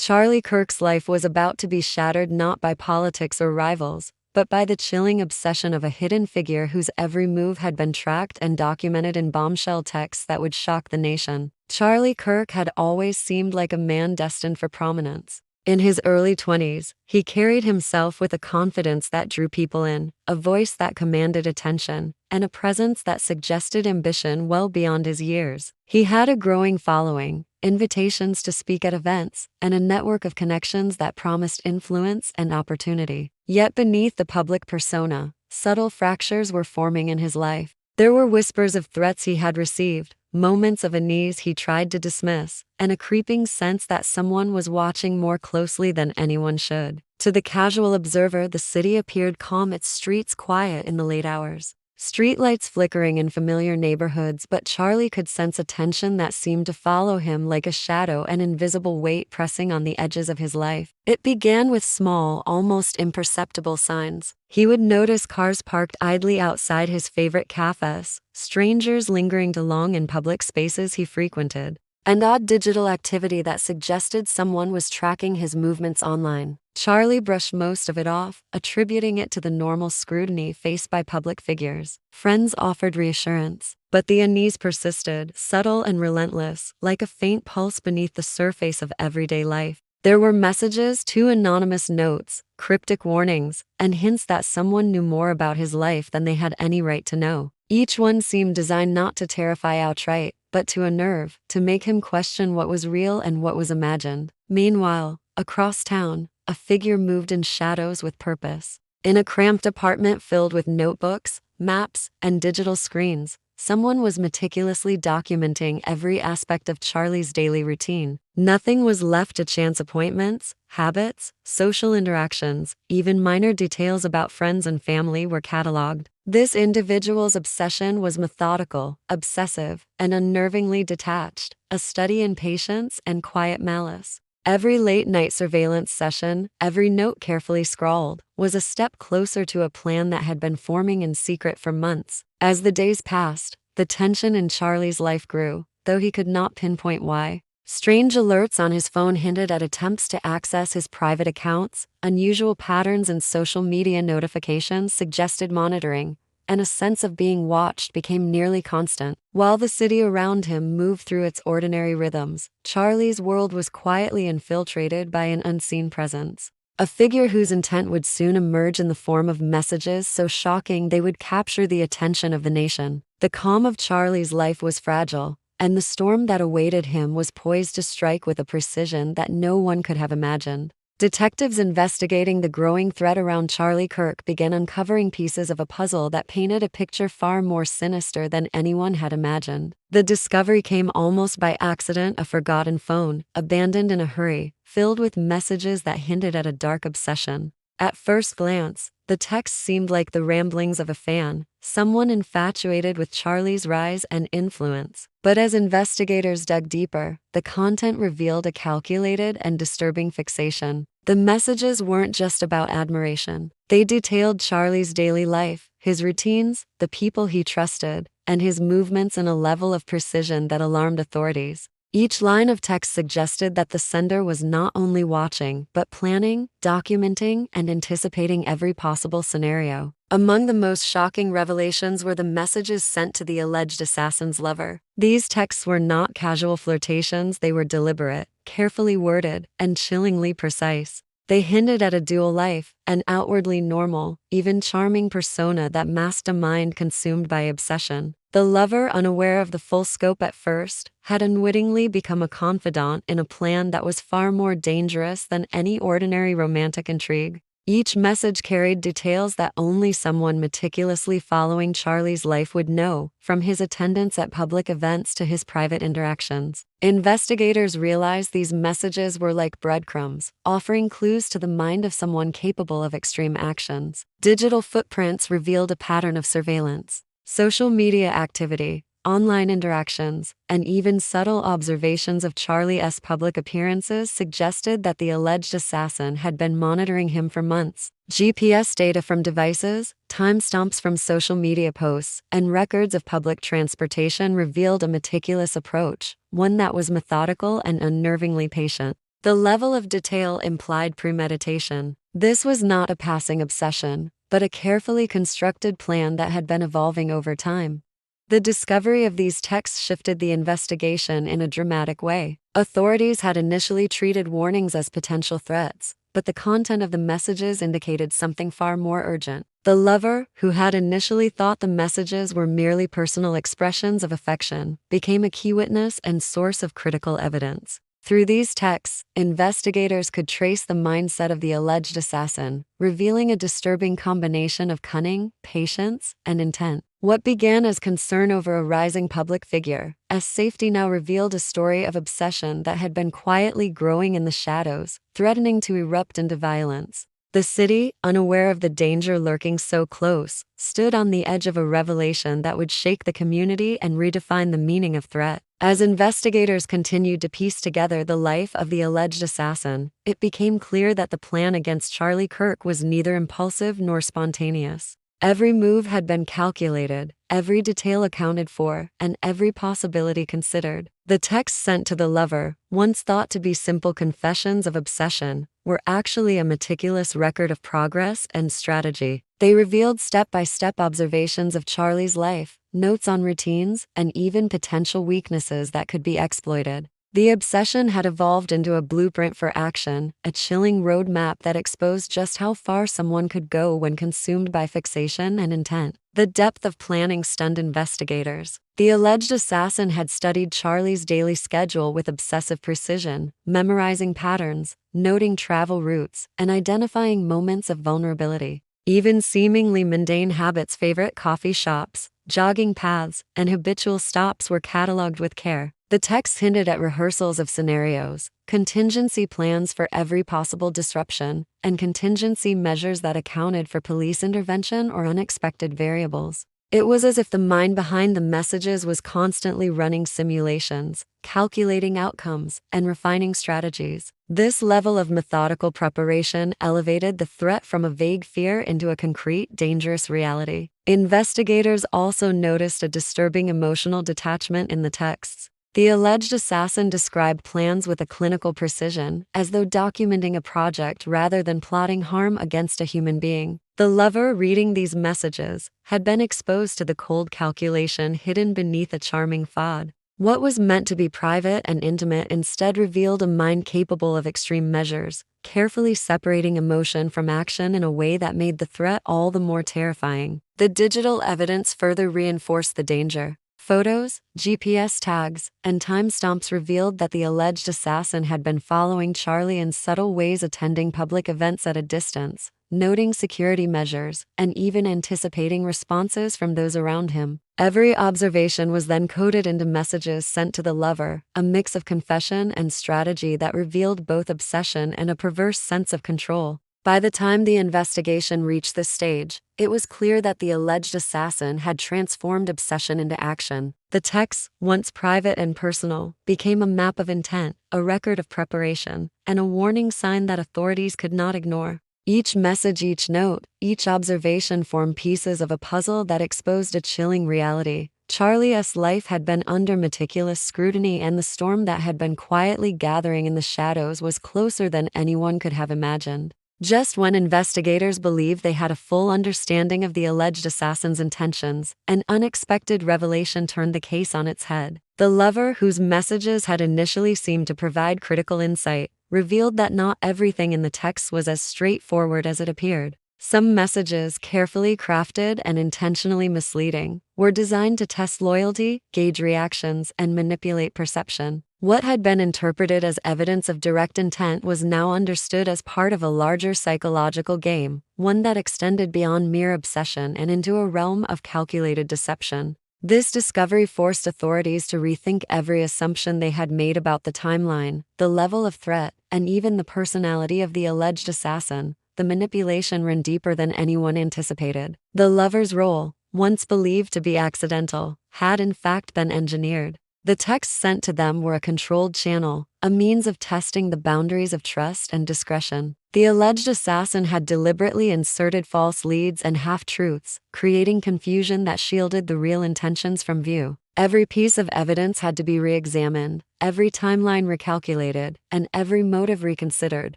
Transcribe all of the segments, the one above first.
Charlie Kirk's life was about to be shattered not by politics or rivals, but by the chilling obsession of a hidden figure whose every move had been tracked and documented in bombshell texts that would shock the nation. Charlie Kirk had always seemed like a man destined for prominence. In his early 20s, he carried himself with a confidence that drew people in, a voice that commanded attention, and a presence that suggested ambition well beyond his years. He had a growing following, invitations to speak at events, and a network of connections that promised influence and opportunity. Yet beneath the public persona, subtle fractures were forming in his life. There were whispers of threats he had received, moments of unease he tried to dismiss, and a creeping sense that someone was watching more closely than anyone should. To the casual observer, the city appeared calm, its streets quiet in the late hours. Streetlights flickering in familiar neighborhoods, but Charlie could sense a tension that seemed to follow him like a shadow, an invisible weight pressing on the edges of his life. It began with small, almost imperceptible signs. He would notice cars parked idly outside his favorite cafes, strangers lingering too long in public spaces he frequented, and odd digital activity that suggested someone was tracking his movements online. Charlie brushed most of it off, attributing it to the normal scrutiny faced by public figures. Friends offered reassurance, but the unease persisted, subtle and relentless, like a faint pulse beneath the surface of everyday life. There were messages, too anonymous notes, cryptic warnings, and hints that someone knew more about his life than they had any right to know. Each one seemed designed not to terrify outright, but to unnerve, to make him question what was real and what was imagined. Meanwhile, across town, a figure moved in shadows with purpose. In a cramped apartment filled with notebooks, maps, and digital screens, someone was meticulously documenting every aspect of Charlie's daily routine. Nothing was left to chance appointments, habits, social interactions, even minor details about friends and family were cataloged. This individual's obsession was methodical, obsessive, and unnervingly detached, a study in patience and quiet malice. Every late-night surveillance session, every note carefully scrawled, was a step closer to a plan that had been forming in secret for months. As the days passed, the tension in Charlie's life grew, though he could not pinpoint why. Strange alerts on his phone hinted at attempts to access his private accounts, unusual patterns in social media notifications suggested monitoring, and a sense of being watched became nearly constant. While the city around him moved through its ordinary rhythms, Charlie's world was quietly infiltrated by an unseen presence. A figure whose intent would soon emerge in the form of messages so shocking they would capture the attention of the nation. The calm of Charlie's life was fragile, and the storm that awaited him was poised to strike with a precision that no one could have imagined. Detectives investigating the growing threat around Charlie Kirk began uncovering pieces of a puzzle that painted a picture far more sinister than anyone had imagined. The discovery came almost by accident: a forgotten phone, abandoned in a hurry, filled with messages that hinted at a dark obsession. At first glance, the text seemed like the ramblings of a fan, someone infatuated with Charlie's rise and influence. But as investigators dug deeper, the content revealed a calculated and disturbing fixation. The messages weren't just about admiration. They detailed Charlie's daily life, his routines, the people he trusted, and his movements in a level of precision that alarmed authorities. Each line of text suggested that the sender was not only watching, but planning, documenting, and anticipating every possible scenario. Among the most shocking revelations were the messages sent to the alleged assassin's lover. These texts were not casual flirtations, they were deliberate, carefully worded, and chillingly precise. They hinted at a dual life, an outwardly normal, even charming persona that masked a mind consumed by obsession. The lover, unaware of the full scope at first, had unwittingly become a confidant in a plan that was far more dangerous than any ordinary romantic intrigue. Each message carried details that only someone meticulously following Charlie's life would know, from his attendance at public events to his private interactions. Investigators realized these messages were like breadcrumbs, offering clues to the mind of someone capable of extreme actions. Digital footprints revealed a pattern of surveillance. Social media activity, online interactions, and even subtle observations of Charlie's public appearances suggested that the alleged assassin had been monitoring him for months. GPS data from devices, timestamps from social media posts, and records of public transportation revealed a meticulous approach, one that was methodical and unnervingly patient. The level of detail implied premeditation. This was not a passing obsession, but a carefully constructed plan that had been evolving over time. The discovery of these texts shifted the investigation in a dramatic way. Authorities had initially treated warnings as potential threats, but the content of the messages indicated something far more urgent. The lover, who had initially thought the messages were merely personal expressions of affection, became a key witness and source of critical evidence. Through these texts, investigators could trace the mindset of the alleged assassin, revealing a disturbing combination of cunning, patience, and intent. What began as concern over a rising public figure, as safety now revealed a story of obsession that had been quietly growing in the shadows, threatening to erupt into violence. The city, unaware of the danger lurking so close, stood on the edge of a revelation that would shake the community and redefine the meaning of threat. As investigators continued to piece together the life of the alleged assassin, it became clear that the plan against Charlie Kirk was neither impulsive nor spontaneous. Every move had been calculated, every detail accounted for, and every possibility considered. The texts sent to the lover, once thought to be simple confessions of obsession, were actually a meticulous record of progress and strategy. They revealed step-by-step observations of Charlie's life, notes on routines, and even potential weaknesses that could be exploited. The obsession had evolved into a blueprint for action, a chilling roadmap that exposed just how far someone could go when consumed by fixation and intent. The depth of planning stunned investigators. The alleged assassin had studied Charlie's daily schedule with obsessive precision, memorizing patterns, noting travel routes, and identifying moments of vulnerability. Even seemingly mundane habits, favorite coffee shops, jogging paths, and habitual stops were cataloged with care. The texts hinted at rehearsals of scenarios, contingency plans for every possible disruption, and contingency measures that accounted for police intervention or unexpected variables. It was as if the mind behind the messages was constantly running simulations, calculating outcomes, and refining strategies. This level of methodical preparation elevated the threat from a vague fear into a concrete, dangerous reality. Investigators also noticed a disturbing emotional detachment in the texts. The alleged assassin described plans with a clinical precision, as though documenting a project rather than plotting harm against a human being. The lover, reading these messages, had been exposed to the cold calculation hidden beneath a charming facade. What was meant to be private and intimate instead revealed a mind capable of extreme measures, carefully separating emotion from action in a way that made the threat all the more terrifying. The digital evidence further reinforced the danger. Photos, GPS tags, and timestamps revealed that the alleged assassin had been following Charlie in subtle ways, attending public events at a distance, noting security measures, and even anticipating responses from those around him. Every observation was then coded into messages sent to the lover, a mix of confession and strategy that revealed both obsession and a perverse sense of control. By the time the investigation reached this stage, it was clear that the alleged assassin had transformed obsession into action. The texts, once private and personal, became a map of intent, a record of preparation, and a warning sign that authorities could not ignore. Each message, each note, each observation formed pieces of a puzzle that exposed a chilling reality. Charlie's life had been under meticulous scrutiny, and the storm that had been quietly gathering in the shadows was closer than anyone could have imagined. Just when investigators believed they had a full understanding of the alleged assassin's intentions, an unexpected revelation turned the case on its head. The lover, whose messages had initially seemed to provide critical insight, revealed that not everything in the text was as straightforward as it appeared. Some messages, carefully crafted and intentionally misleading, were designed to test loyalty, gauge reactions, and manipulate perception. What had been interpreted as evidence of direct intent was now understood as part of a larger psychological game, one that extended beyond mere obsession and into a realm of calculated deception. This discovery forced authorities to rethink every assumption they had made about the timeline, the level of threat, and even the personality of the alleged assassin. The manipulation ran deeper than anyone anticipated. The lover's role, once believed to be accidental, had in fact been engineered. The texts sent to them were a controlled channel, a means of testing the boundaries of trust and discretion. The alleged assassin had deliberately inserted false leads and half-truths, creating confusion that shielded the real intentions from view. Every piece of evidence had to be re-examined, every timeline recalculated, and every motive reconsidered.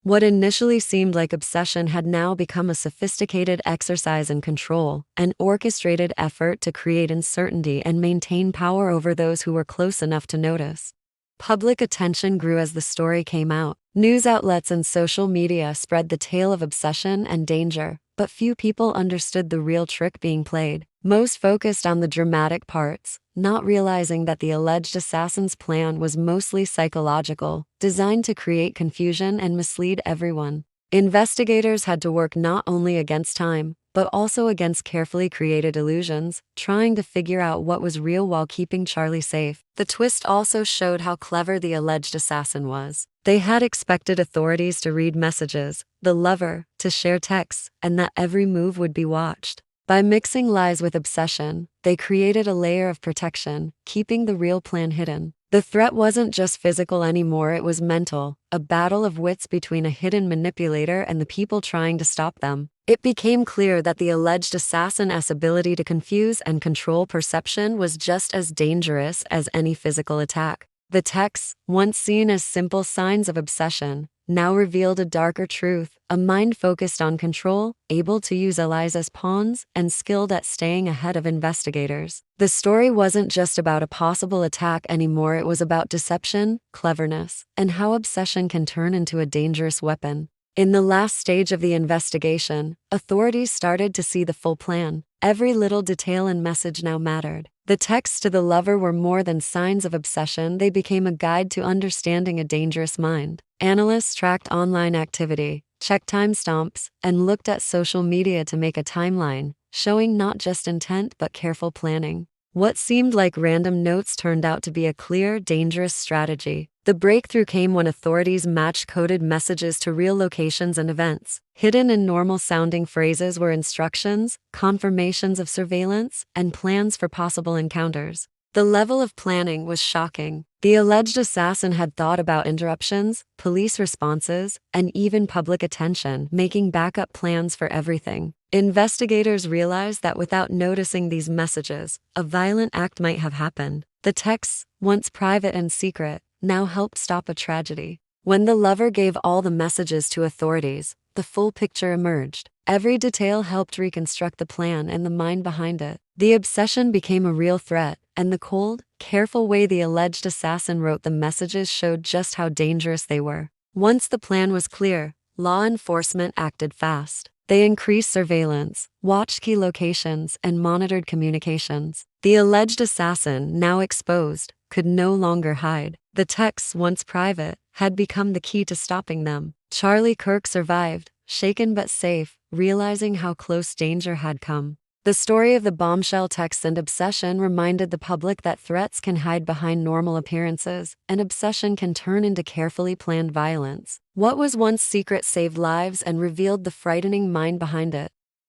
What initially seemed like obsession had now become a sophisticated exercise in control, an orchestrated effort to create uncertainty and maintain power over those who were close enough to notice. Public attention grew as the story came out. News outlets and social media spread the tale of obsession and danger, but few people understood the real trick being played. Most focused on the dramatic parts, not realizing that the alleged assassin's plan was mostly psychological, designed to create confusion and mislead everyone. Investigators had to work not only against time, but also against carefully created illusions, trying to figure out what was real while keeping Charlie safe. The twist also showed how clever the alleged assassin was. They had expected authorities to read messages, the lover to share texts, and that every move would be watched. By mixing lies with obsession, they created a layer of protection, keeping the real plan hidden. The threat wasn't just physical anymore, it was mental, a battle of wits between a hidden manipulator and the people trying to stop them. It became clear that the alleged assassin's ability to confuse and control perception was just as dangerous as any physical attack. The texts, once seen as simple signs of obsession, now revealed a darker truth, a mind focused on control, able to use allies as pawns, and skilled at staying ahead of investigators. The story wasn't just about a possible attack anymore, it was about deception, cleverness, and how obsession can turn into a dangerous weapon. In the last stage of the investigation, authorities started to see the full plan. Every little detail and message now mattered. The texts to the lover were more than signs of obsession, they became a guide to understanding a dangerous mind. Analysts tracked online activity, checked timestamps, and looked at social media to make a timeline, showing not just intent but careful planning. What seemed like random notes turned out to be a clear, dangerous strategy. The breakthrough came when authorities matched coded messages to real locations and events. Hidden in normal-sounding phrases were instructions, confirmations of surveillance, and plans for possible encounters. The level of planning was shocking. The alleged assassin had thought about interruptions, police responses, and even public attention, making backup plans for everything. Investigators realized that without noticing these messages, a violent act might have happened. The texts, once private and secret, now helped stop a tragedy. When the lover gave all the messages to authorities, the full picture emerged. Every detail helped reconstruct the plan and the mind behind it. The obsession became a real threat, and the cold, careful way the alleged assassin wrote the messages showed just how dangerous they were. Once the plan was clear, law enforcement acted fast. They increased surveillance, watched key locations, and monitored communications. The alleged assassin, now exposed, could no longer hide. The texts, once private, had become the key to stopping them. Charlie Kirk survived, shaken but safe, realizing how close danger had come. The story of the bombshell texts and obsession reminded the public that threats can hide behind normal appearances, and obsession can turn into carefully planned violence. What was once secret saved lives and revealed the frightening mind behind it.